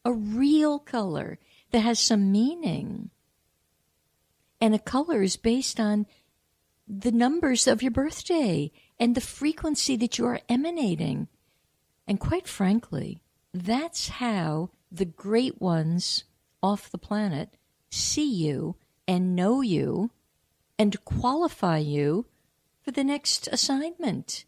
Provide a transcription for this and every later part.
a real color that has some meaning. And a color is based on the numbers of your birthday and the frequency that you are emanating. And quite frankly, that's how the great ones off the planet see you and know you and qualify you for the next assignment.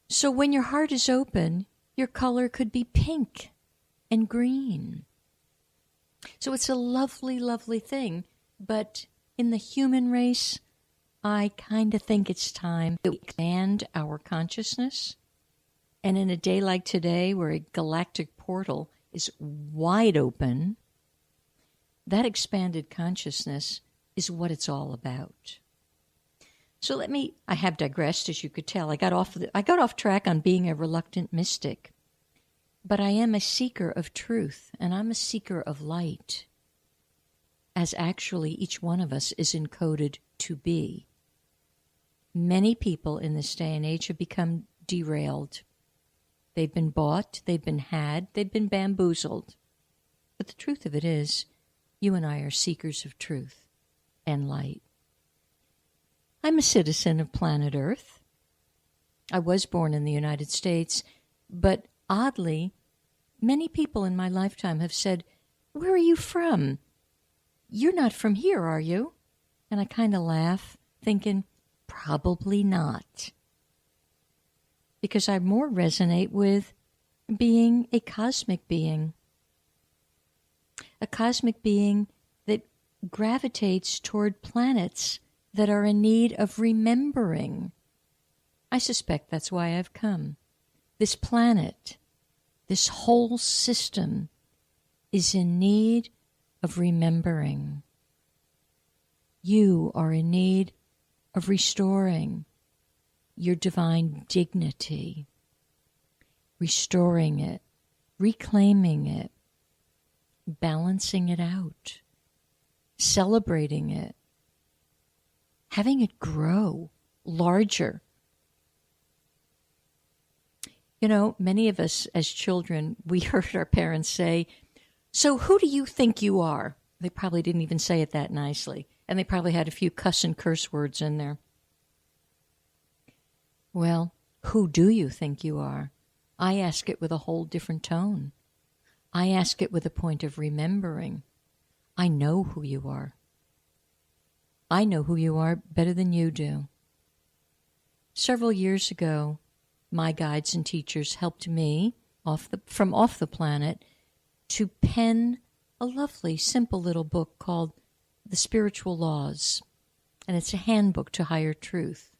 So when your heart is open, your color could be pink and green. So it's a lovely, lovely thing. But in the human race, I kind of think it's time to expand our consciousness. And in a day like today, where a galactic portal is wide open, that expanded consciousness is what it's all about. So I have digressed, as you could tell. I got off track on being a reluctant mystic. But I am a seeker of truth, and I'm a seeker of light, as actually each one of us is encoded to be. Many people in this day and age have become derailed. They've been bought, they've been had, they've been bamboozled. But the truth of it is, you and I are seekers of truth and light. I'm a citizen of planet Earth. I was born in the United States, but oddly, many people in my lifetime have said, "Where are you from? You're not from here, are you?" And I kind of laugh, thinking, probably not. Because I more resonate with being a cosmic being. A cosmic being that gravitates toward planets that are in need of remembering. I suspect that's why I've come. This planet, this whole system, is in need of remembering. You are in need of restoring your divine dignity, restoring it, reclaiming it, balancing it out, celebrating it, having it grow larger. You know, many of us as children, we heard our parents say, "So who do you think you are?" They probably didn't even say it that nicely, and they probably had a few cuss and curse words in there. Well, who do you think you are? I ask it with a whole different tone. I ask it with a point of remembering. I know who you are. I know who you are better than you do. Several years ago, my guides and teachers helped me from off the planet to pen a lovely, simple little book called The Spiritual Laws. And it's a handbook to higher truth.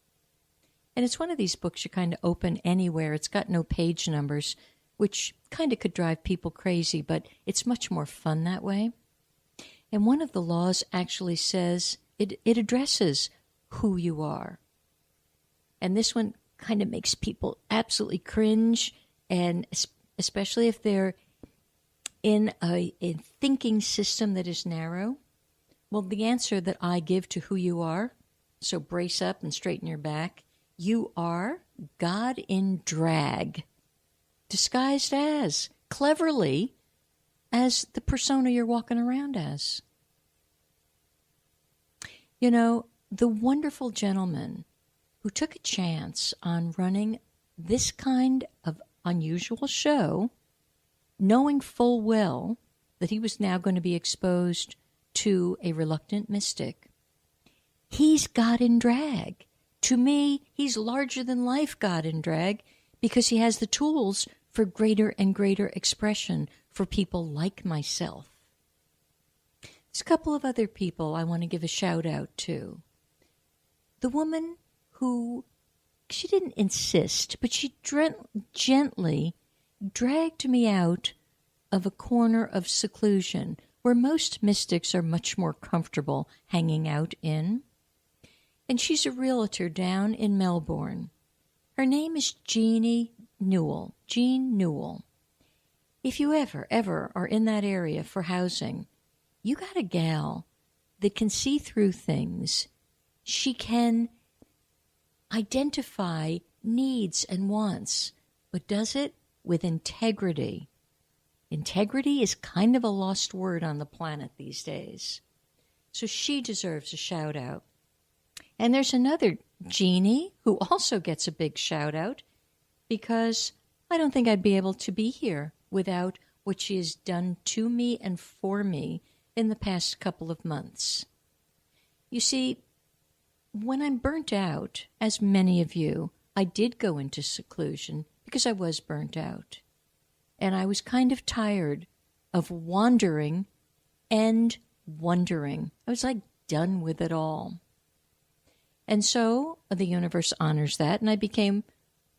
And it's one of these books you kind of open anywhere. It's got no page numbers, which kind of could drive people crazy, but it's much more fun that way. And one of the laws actually says it addresses who you are. And this one kind of makes people absolutely cringe, and especially if they're in a thinking system that is narrow. Well, the answer that I give to who you are, so brace up and straighten your back, you are God in drag, disguised as, cleverly, as the persona you're walking around as. You know, the wonderful gentleman who took a chance on running this kind of unusual show, knowing full well that he was now going to be exposed to a reluctant mystic, he's God in drag. To me, he's larger than life God in drag, because he has the tools for greater and greater expression for people like myself. There's a couple of other people I want to give a shout out to. The woman who, she didn't insist, but she gently dragged me out of a corner of seclusion where most mystics are much more comfortable hanging out in. And she's a realtor down in Melbourne. Her name is Jean Newell. If you ever are in that area for housing, you got a gal that can see through things. She can identify needs and wants, but does it with integrity. Integrity is kind of a lost word on the planet these days. So she deserves a shout out. And there's another Jeannie who also gets a big shout out because I don't think I'd be able to be here without what she has done to me and for me in the past couple of months. You see, when I'm burnt out, as many of you, I did go into seclusion because I was burnt out. And I was kind of tired of wandering and wondering. I was like done with it all. And so the universe honors that, and I became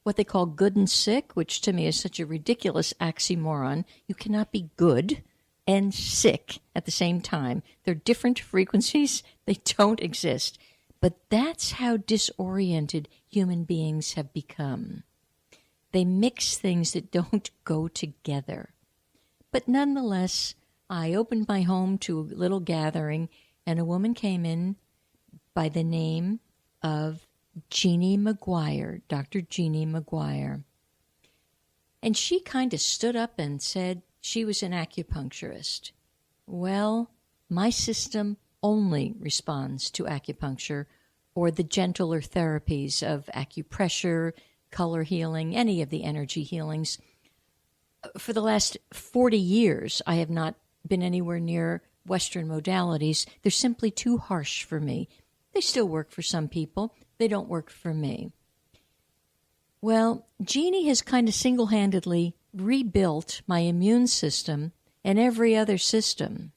what they call good and sick, which to me is such a ridiculous oxymoron. You cannot be good and sick at the same time. They're different frequencies. They don't exist. But that's how disoriented human beings have become. They mix things that don't go together. But nonetheless, I opened my home to a little gathering, and a woman came in by the name of Jeannie McGuire, Dr. Jeannie McGuire. And she kind of stood up and said she was an acupuncturist. Well, my system only responds to acupuncture or the gentler therapies of acupressure, color healing, any of the energy healings. For the last 40 years, I have not been anywhere near Western modalities. They're simply too harsh for me. They still work for some people. They don't work for me. Well, Jeannie has kind of single-handedly rebuilt my immune system and every other system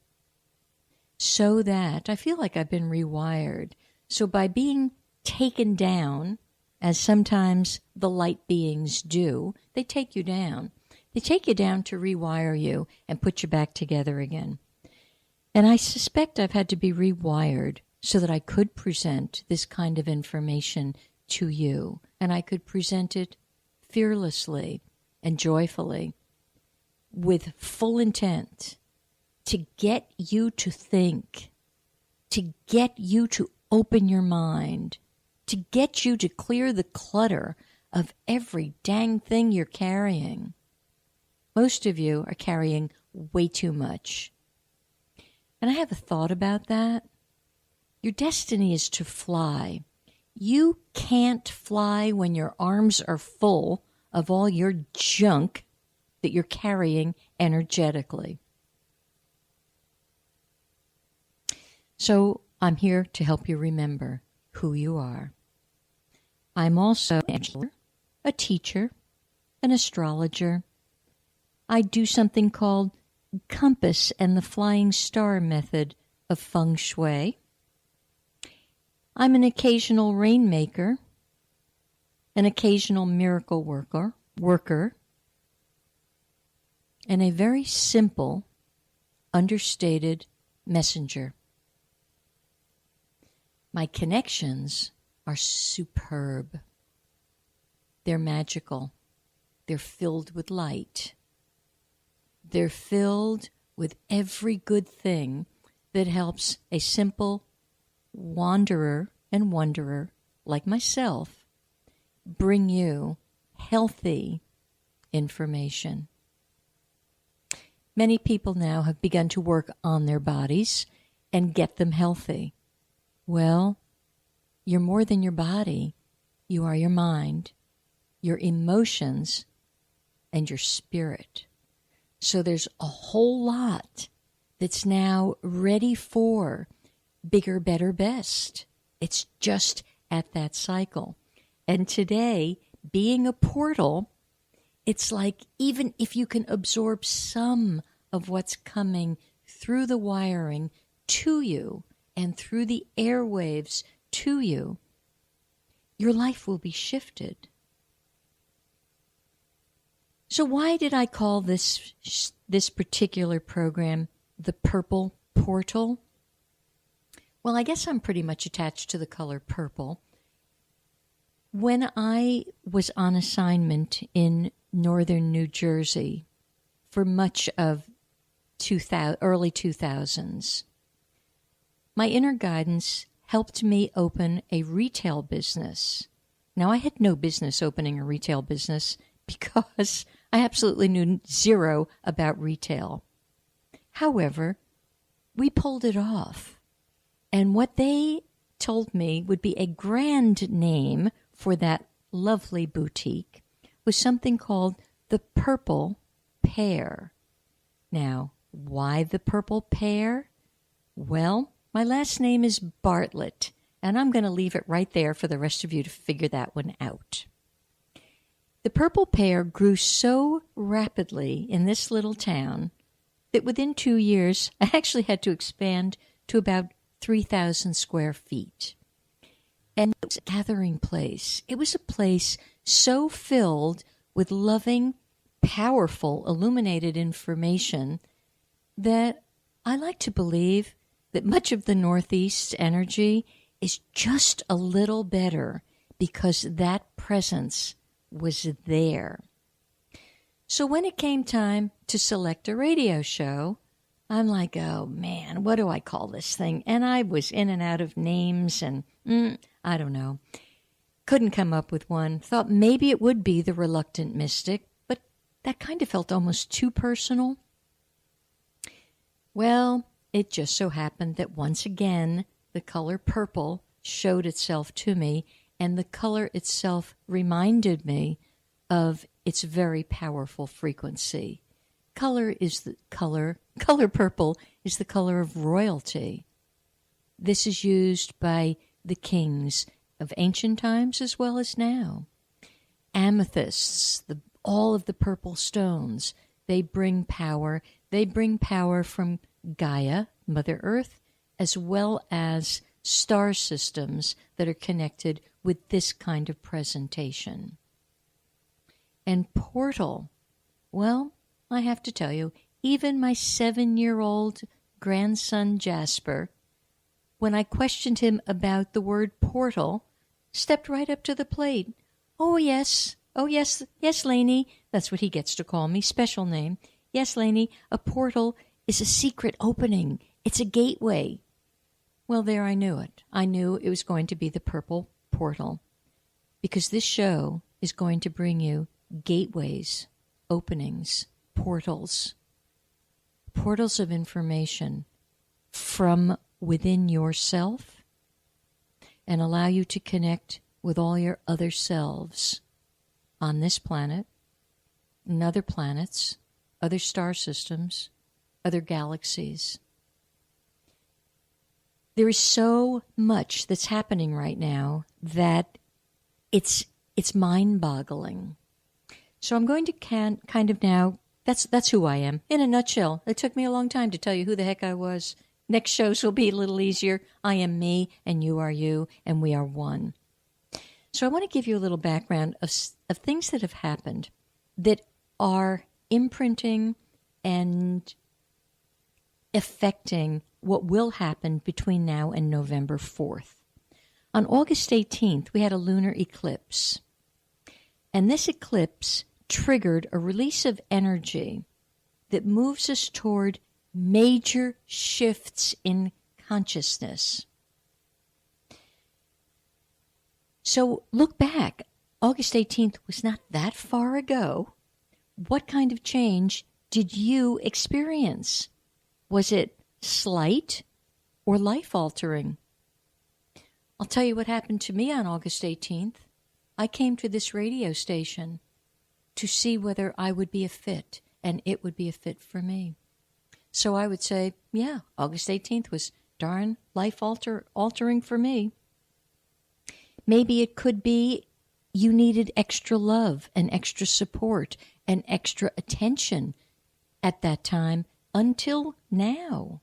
so that I feel like I've been rewired. So by being taken down, as sometimes the light beings do, they take you down. They take you down to rewire you and put you back together again. And I suspect I've had to be rewired so that I could present this kind of information to you, and I could present it fearlessly and joyfully with full intent to get you to think, to get you to open your mind, to get you to clear the clutter of every dang thing you're carrying. Most of you are carrying way too much. And I have a thought about that. Your destiny is to fly. You can't fly when your arms are full of all your junk that you're carrying energetically. So I'm here to help you remember who you are. I'm also a teacher, an astrologer. I do something called compass and the flying star method of feng shui. I'm an occasional rainmaker, an occasional miracle worker, and a very simple, understated messenger. My connections are superb. They're magical. They're filled with light. They're filled with every good thing that helps a simple wanderer and wonderer like myself bring you healthy information. Many people now have begun to work on their bodies and get them healthy. Well, you're more than your body. You are your mind, your emotions, and your spirit. So there's a whole lot that's now ready for bigger, better, best. It's just at that cycle. And today, being a portal, it's like even if you can absorb some of what's coming through the wiring to you and through the airwaves to you, your life will be shifted. So why did I call this particular program the Purple Portal? Well, I guess I'm pretty much attached to the color purple. When I was on assignment in northern New Jersey for much of early 2000s, my inner guidance helped me open a retail business. Now, I had no business opening a retail business because I absolutely knew zero about retail. However, we pulled it off. And what they told me would be a grand name for that lovely boutique was something called the Purple Pear. Now, why the Purple Pear? Well, my last name is Bartlett, and I'm going to leave it right there for the rest of you to figure that one out. The Purple Pear grew so rapidly in this little town that within 2 years, I actually had to expand to about 3,000 square feet. And it was a gathering place. It was a place so filled with loving, powerful, illuminated information that I like to believe that much of the Northeast's energy is just a little better because that presence was there. So when it came time to select a radio show, I'm like, oh man, what do I call this thing? And I was in and out of names and I don't know. Couldn't come up with one. Thought maybe it would be the Reluctant Mystic, but that kind of felt almost too personal. Well, it just so happened that once again, the color purple showed itself to me, and the color itself reminded me of its very powerful frequency. Color purple is the color of royalty. This is used by the kings of ancient times as well as now. Amethysts, all of the purple stones, they bring power. They bring power from Gaia, Mother Earth, as well as star systems that are connected with this kind of presentation. And portal, well, I have to tell you, even my 7-year-old grandson Jasper, when I questioned him about the word portal, stepped right up to the plate. Oh, yes, Lainey. That's what he gets to call me, special name. Yes, Lainey, a portal is a secret opening. It's a gateway. Well, there I knew it. I knew it was going to be the purple portal because this show is going to bring you gateways, openings, portals of information from within yourself and allow you to connect with all your other selves on this planet and other planets, other star systems, other galaxies. There is so much that's happening right now that it's mind-boggling. So I'm going to kind of now, that's who I am. In a nutshell, it took me a long time to tell you who the heck I was. Next shows will be a little easier. I am me, and you are you, and we are one. So I want to give you a little background of things that have happened that are imprinting and affecting what will happen between now and November 4th. On August 18th, we had a lunar eclipse. And this eclipse triggered a release of energy that moves us toward major shifts in consciousness. So look back. August 18th was not that far ago. What kind of change did you experience? Was it slight or life-altering? I'll tell you what happened to me on August 18th. I came to this radio station to see whether I would be a fit and it would be a fit for me. So I would say, yeah, August 18th was darn life-altering for me. Maybe it could be you needed extra love and extra support and extra attention at that time until now.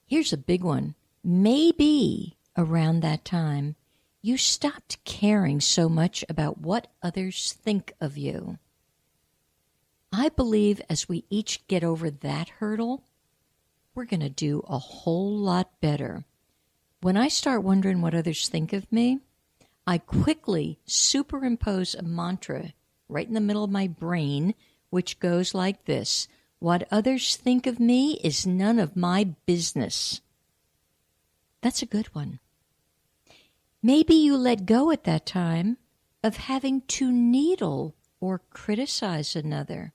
Here's a big one. Maybe around that time, you stopped caring so much about what others think of you. I believe as we each get over that hurdle, we're going to do a whole lot better. When I start wondering what others think of me, I quickly superimpose a mantra right in the middle of my brain, which goes like this: what others think of me is none of my business. That's a good one. Maybe you let go at that time of having to needle or criticize another.